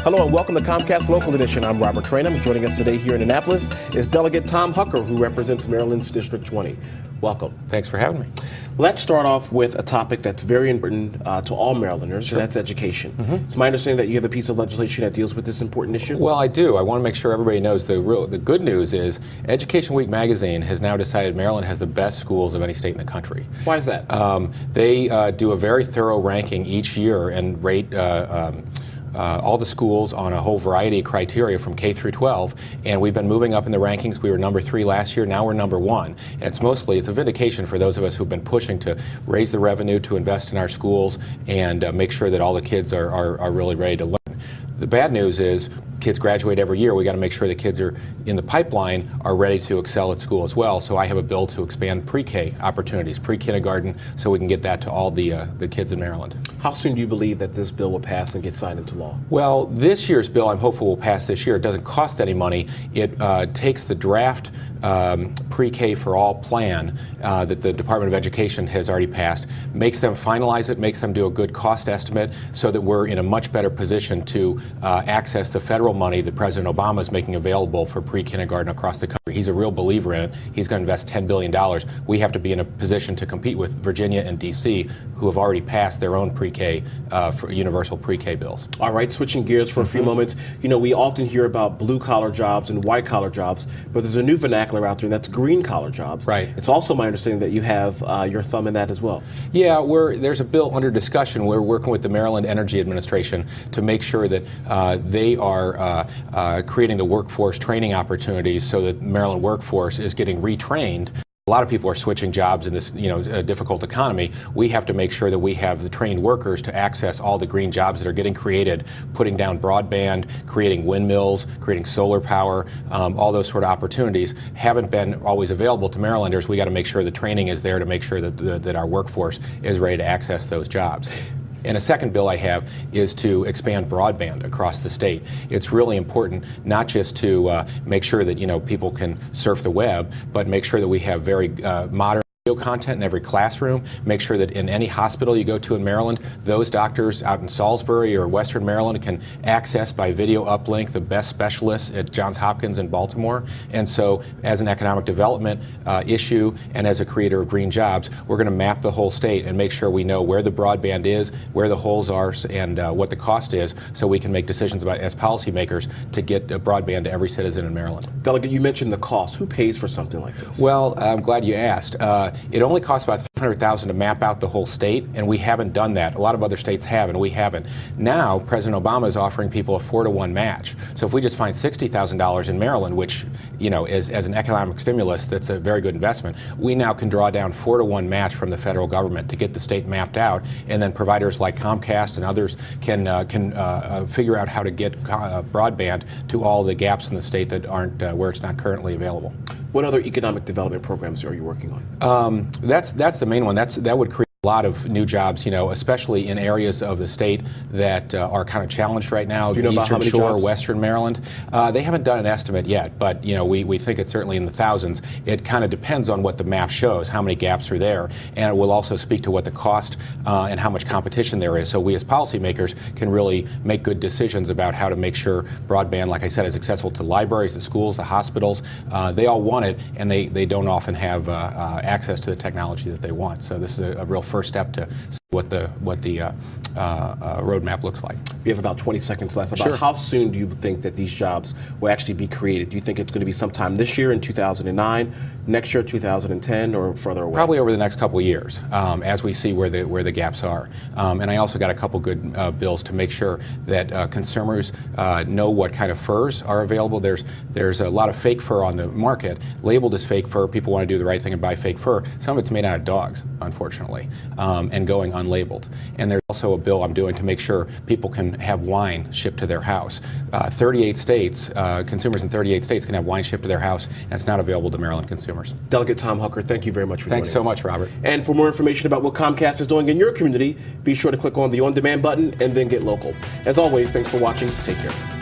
Hello and welcome to Comcast Local Edition. I'm Robert Traynham. Joining us today here in Annapolis is Delegate Tom Hucker, who represents Maryland's District 20. Welcome. Thanks for having me. Let's start off with a topic that's very important to all Marylanders, Sure. and that's education. It's my understanding that you have a piece of legislation that deals with this important issue? Well, I do. I want to make sure everybody knows the good news is Education Week magazine has now decided Maryland has the best schools of any state in the country. Why is that? They do a very thorough ranking each year and rate all the schools on a whole variety of criteria from K through 12, and we've been moving up in the rankings. We were number 3 last year, now we're number 1. And it's a vindication for those of us who've been pushing to raise the revenue, to invest in our schools, and make sure that all the kids are really ready to learn. The bad news is kids graduate every year. We got to make sure the kids are in the pipeline are ready to excel at school as well. So I have a bill to expand pre-K opportunities, pre-kindergarten, so we can get that to all the kids in Maryland. How soon do you believe that this bill will pass and get signed into law? Well, this year's bill, I'm hopeful, will pass this year. It doesn't cost any money. It takes the draft pre-K for all plan that the Department of Education has already passed, makes them finalize it, makes them do a good cost estimate so that we're in a much better position to access the federal money that President Obama is making available for pre-kindergarten across the country. He's a real believer in it. He's going to invest $10 billion. We have to be in a position to compete with Virginia and D.C., who have already passed their own pre-K, for universal pre-K bills. All right, switching gears for a few moments. You know, we often hear about blue-collar jobs and white-collar jobs, but there's a new vernacular out there, and that's green-collar jobs. Right. It's also my understanding that you have your thumb in that as well. Yeah, there's a bill under discussion. We're working with the Maryland Energy Administration to make sure that they are creating the workforce training opportunities so that the Maryland workforce is getting retrained. A lot of people are switching jobs in this, difficult economy. We have to make sure that we have the trained workers to access all the green jobs that are getting created, putting down broadband, creating windmills, creating solar power, all those sort of opportunities haven't been always available to Marylanders. We got to make sure the training is there to make sure that our workforce is ready to access those jobs. And a second bill I have is to expand broadband across the state. It's really important not just to make sure that people can surf the web, but make sure that we have very modern video content in every classroom. Make sure that in any hospital you go to in Maryland, those doctors out in Salisbury or Western Maryland can access by video uplink the best specialists at Johns Hopkins in Baltimore. And so as an economic development issue and as a creator of green jobs, we're going to map the whole state and make sure we know where the broadband is, where the holes are, and what the cost is, so we can make decisions about, as policymakers, to get broadband to every citizen in Maryland. Delegate, you mentioned the cost. Who pays for something like this? Well, I'm glad you asked. It only costs about $300,000 to map out the whole state, and we haven't done that. A lot of other states have, and we haven't. Now, President Obama is offering people a 4-to-1 match. So if we just find $60,000 in Maryland, which, as an economic stimulus, that's a very good investment, we now can draw down 4-to-1 match from the federal government to get the state mapped out, and then providers like Comcast and others can figure out how to get broadband to all the gaps in the state that aren't where it's not currently available. What other economic development programs are you working on? That's the main one. That would create a lot of new jobs, especially in areas of the state that are kind of challenged right now. Do you know Eastern about how many Shore, jobs? Western Maryland. They haven't done an estimate yet, but we think it's certainly in the thousands. It kind of depends on what the map shows, how many gaps are there, and it will also speak to what the cost and how much competition there is. So we as policymakers can really make good decisions about how to make sure broadband, like I said, is accessible to libraries, the schools, the hospitals. They all want it, and they don't often have access to the technology that they want. So this is a real first step to see what the roadmap looks like. We have about 20 seconds left. About Sure. How soon do you think that these jobs will actually be created? Do you think it's going to be sometime this year in 2009, next year 2010, or further away? Probably over the next couple of years, as we see where the gaps are. And I also got a couple good bills to make sure that consumers know what kind of furs are available. There's a lot of fake fur on the market, labeled as fake fur. People want to do the right thing and buy fake fur. Some of it's made out of dogs, unfortunately, and going unlabeled. And there's also a bill I'm doing to make sure people can have wine shipped to their house. 38 states, consumers in 38 states can have wine shipped to their house, and it's not available to Maryland consumers. Delegate Tom Hucker, thank you very much for joining us. Thanks so much, Robert. And for more information about what Comcast is doing in your community, be sure to click on the On Demand button and then get local. As always, thanks for watching. Take care.